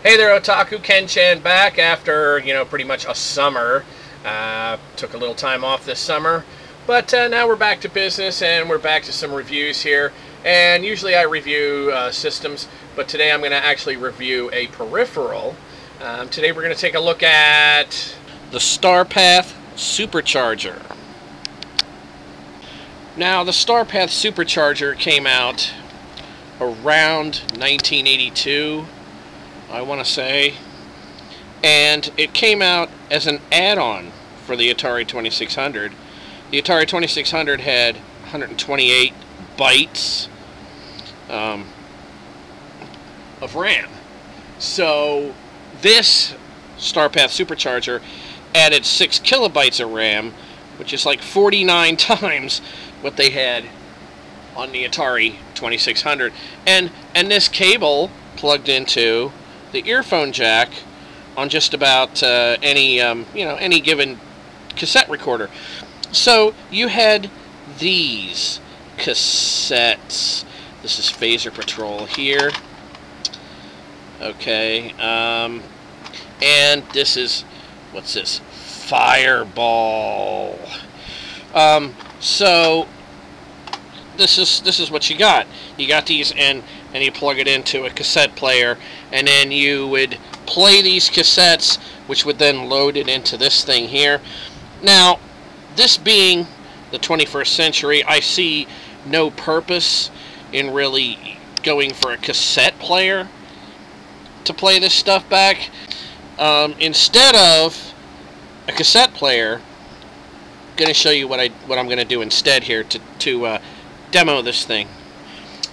Hey there, Otaku. Ken-chan back after, pretty much a summer. Took a little time off this summer. But now we're back to business, and we're back to some reviews here. And usually I review systems, but today I'm going to actually review a peripheral. Today we're going to take a look at the Starpath Supercharger. Now, the Starpath Supercharger came out around 1982. I want to say, and it came out as an add-on for the Atari 2600. The Atari 2600 had 128 bytes of RAM. So this Starpath Supercharger added 6 kilobytes of RAM, which is like 49 times what they had on the Atari 2600. And this cable plugged into the earphone jack on just about any given cassette recorder. So you had these cassettes. This is Phaser Patrol here. Okay, and this is, what's this? Fireball. So this is what you got. You got these, and you plug it into a cassette player, and then you would play these cassettes, which would then load it into this thing here. Now, this being the 21st century, I see no purpose in really going for a cassette player to play this stuff back. Instead of a cassette player, I'm going to show you what I'm going to do instead here to demo this thing.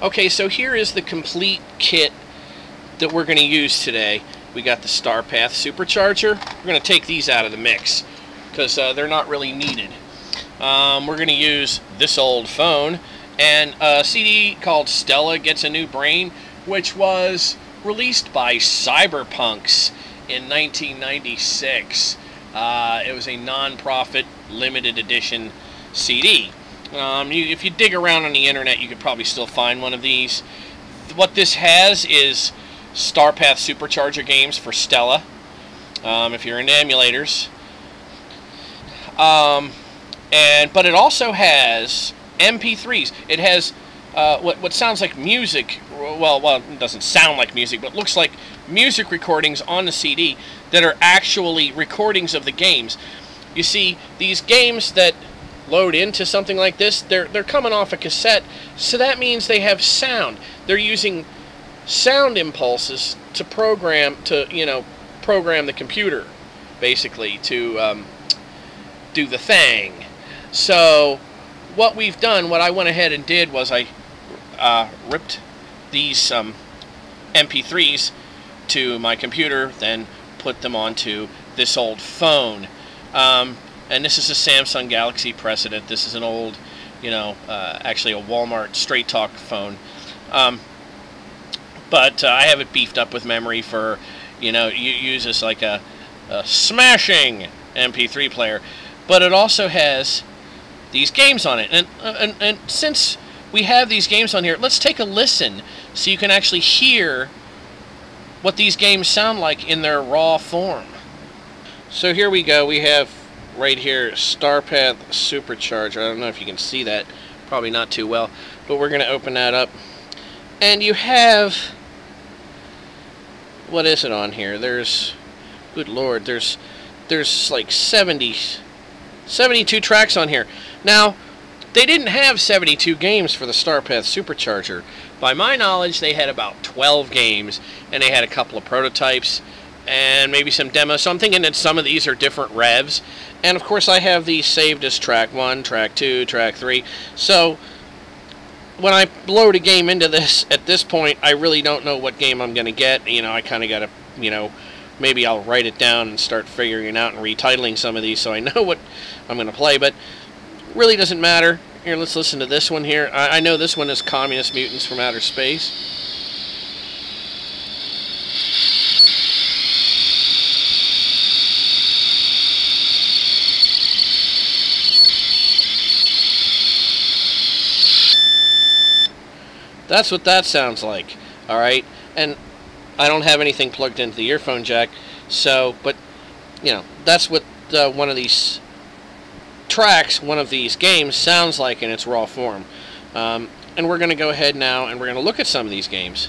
Okay, so here is the complete kit that we're going to use today. We got the Starpath Supercharger. We're going to take these out of the mix because they're not really needed. We're going to use this old phone and a CD called Stella Gets a New Brain, which was released by Cyberpunks in 1996. It was a non-profit limited edition CD. If you dig around on the internet, you could probably still find one of these. What this has is Starpath Supercharger games for Stella, if you're into emulators. But it also has MP3s. It has what sounds like music. Well, it doesn't sound like music, but looks like music recordings on the CD that are actually recordings of the games. You see, these games that load into something like this, they're coming off a cassette, so that means they have sound. They're using sound impulses to program the computer, basically, to do the thing. So what we've done, what I went ahead and did was I ripped these MP3s to my computer, then put them onto this old phone. And this is a Samsung Galaxy Precedent. This is an old, actually a Walmart Straight Talk phone. But I have it beefed up with memory for, use this like a smashing MP3 player. But it also has these games on it. And since we have these games on here, let's take a listen so you can actually hear what these games sound like in their raw form. So here we go. We have right here Starpath Supercharger. I don't know if you can see that, probably not too well, but we're going to open that up, and you have, what is it on here? There's, good lord, there's like 72 tracks on here. Now, they didn't have 72 games for the Starpath Supercharger. By my knowledge, they had about 12 games, and they had a couple of prototypes and maybe some demos. So I'm thinking that some of these are different revs. And of course I have these saved as track 1, track 2, track 3. So when I load a game into this, at this point, I really don't know what game I'm going to get. I kind of got to, maybe I'll write it down and start figuring it out and retitling some of these so I know what I'm going to play. But really doesn't matter. Here, let's listen to this one here. I know this one is Communist Mutants from Outer Space. That's what that sounds like. Alright, and I don't have anything plugged into the earphone jack, so, but, you know, that's what one of these tracks, one of these games sounds like in its raw form. And we're going to go ahead now and we're going to look at some of these games.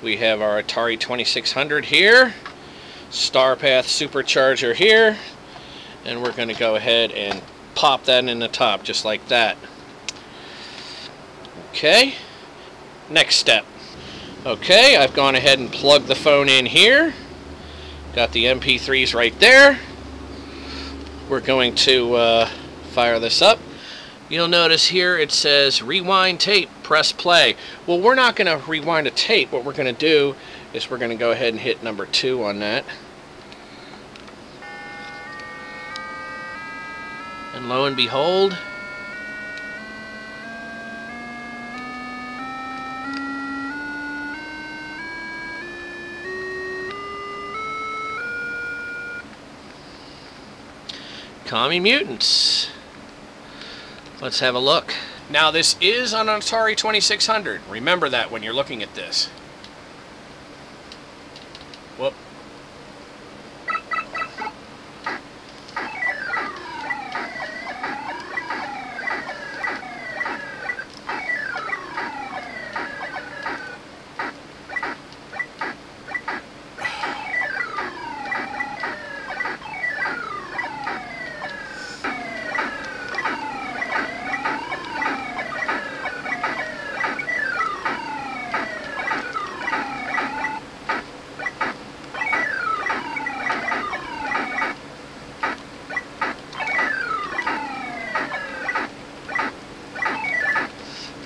We have our Atari 2600 here, Starpath Supercharger here, and we're going to go ahead and pop that in the top just like that. Okay, next step. Okay, I've gone ahead and plugged the phone in here. Got the MP3s right there. We're going to fire this up. You'll notice here it says rewind tape, press play. Well, we're not going to rewind a tape. What we're going to do is we're going to go ahead and hit number 2 on that. And lo and behold, Commie Mutants. Let's have a look. Now this is on an Atari 2600. Remember that when you're looking at this. Whoop.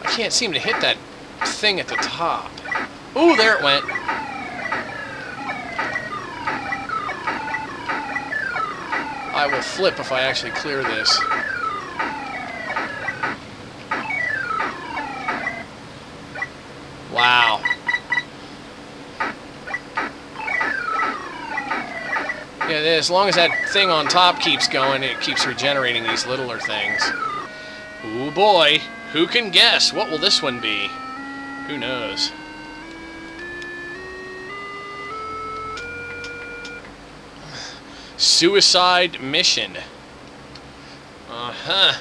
I can't seem to hit that thing at the top. Ooh, there it went. I will flip if I actually clear this. Wow. Yeah, as long as that thing on top keeps going, it keeps regenerating these littler things. Ooh boy. Who can guess? What will this one be? Who knows? Suicide Mission. Uh-huh.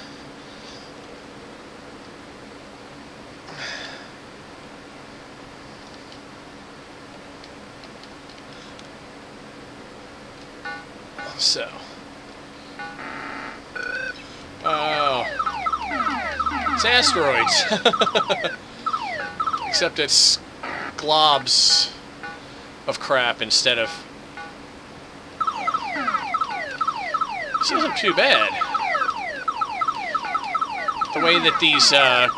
So. Oh. It's asteroids. Except it's globs of crap instead of... This isn't too bad. The way that these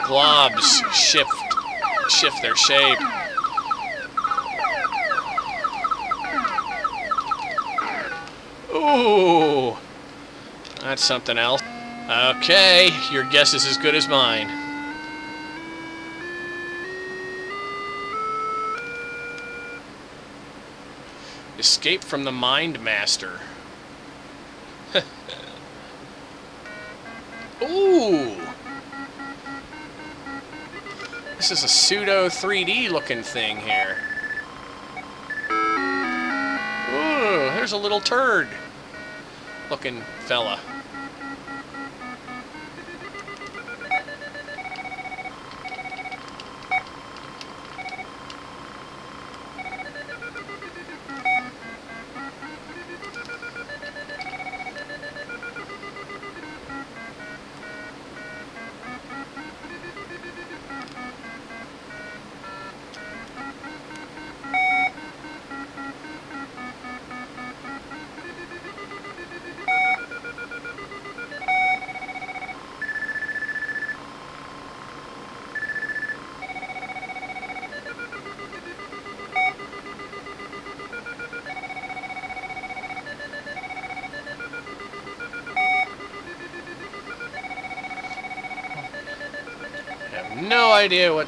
globs shift their shape. Ooh! That's something else. Okay, your guess is as good as mine. Escape from the Mind Master. Ooh! This is a pseudo 3D looking thing here. Ooh, there's a little turd looking fella. No idea what...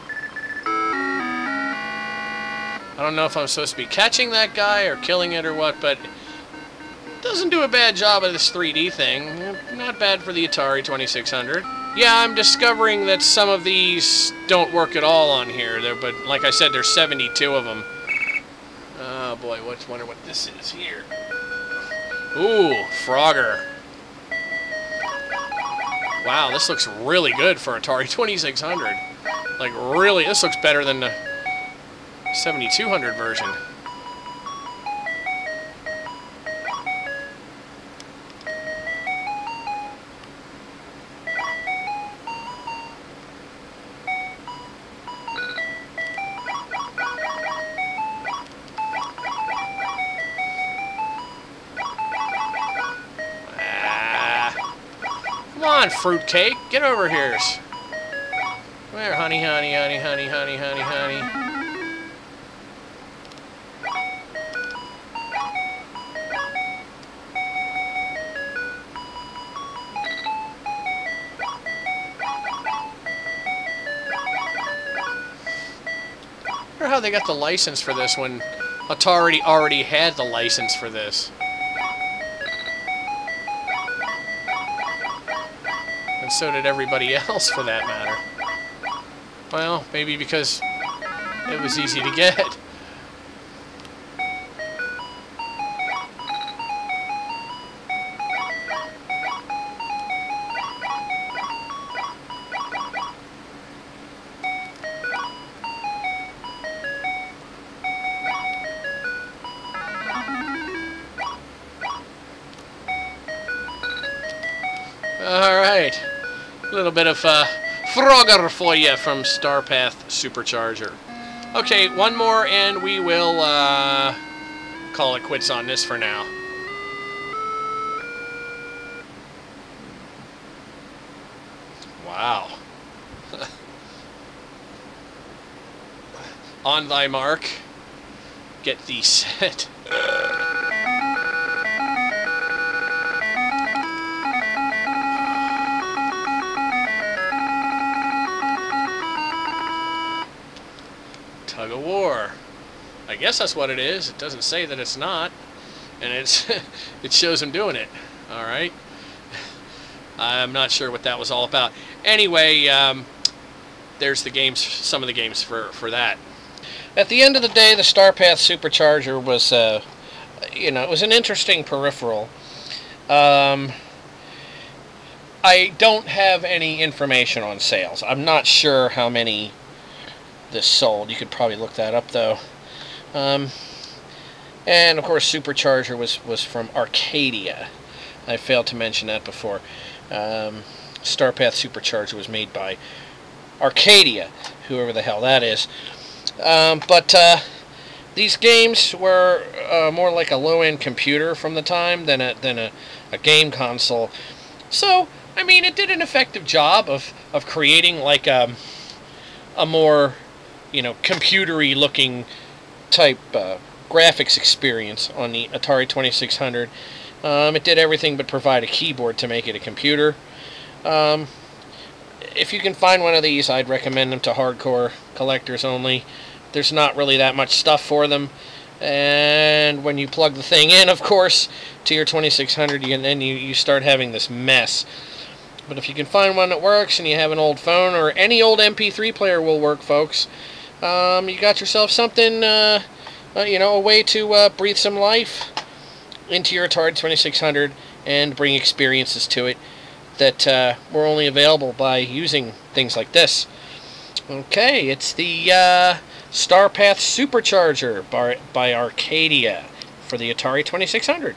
I don't know if I'm supposed to be catching that guy or killing it or what, but it doesn't do a bad job of this 3D thing. Not bad for the Atari 2600. Yeah, I'm discovering that some of these don't work at all on here, but like I said, there's 72 of them. boy, wonder what this is here. Ooh, Frogger. Wow, this looks really good for Atari 2600. Like, really, this looks better than the 7200 version. Come on, fruitcake, get over here. Where, honey, honey, honey, honey, honey, honey, honey. I wonder how they got the license for this when Atari already had the license for this. And so did everybody else, for that matter. Well, maybe because it was easy to get. Alright, a little bit of Frogger for you from Starpath Supercharger. Okay, one more and we will call it quits on this for now. Wow. On thy mark, get thee set. Tug of war. I guess that's what it is. It doesn't say that it's not, and it's it shows him doing it. All right. I'm not sure what that was all about. Anyway, there's the games. Some of the games for that. At the end of the day, the Starpath Supercharger was, you know, it was an interesting peripheral. I don't have any information on sales. I'm not sure how many this sold. You could probably look that up though. And of course Supercharger was from Arcadia. I failed to mention that before. Starpath Supercharger was made by Arcadia, whoever the hell that is. But these games were more like a low-end computer from the time than a game console. So I mean, it did an effective job of creating like a more, you know, computery looking type graphics experience on the Atari 2600. It did everything but provide a keyboard to make it a computer. If you can find one of these, I'd recommend them to hardcore collectors only. There's not really that much stuff for them, and when you plug the thing in, of course, to your 2600, then you start having this mess. But if you can find one that works and you have an old phone, or any old MP3 player will work, folks, you got yourself something, you know, a way to breathe some life into your Atari 2600 and bring experiences to it that were only available by using things like this. Okay, it's the Starpath Supercharger by Arcadia for the Atari 2600.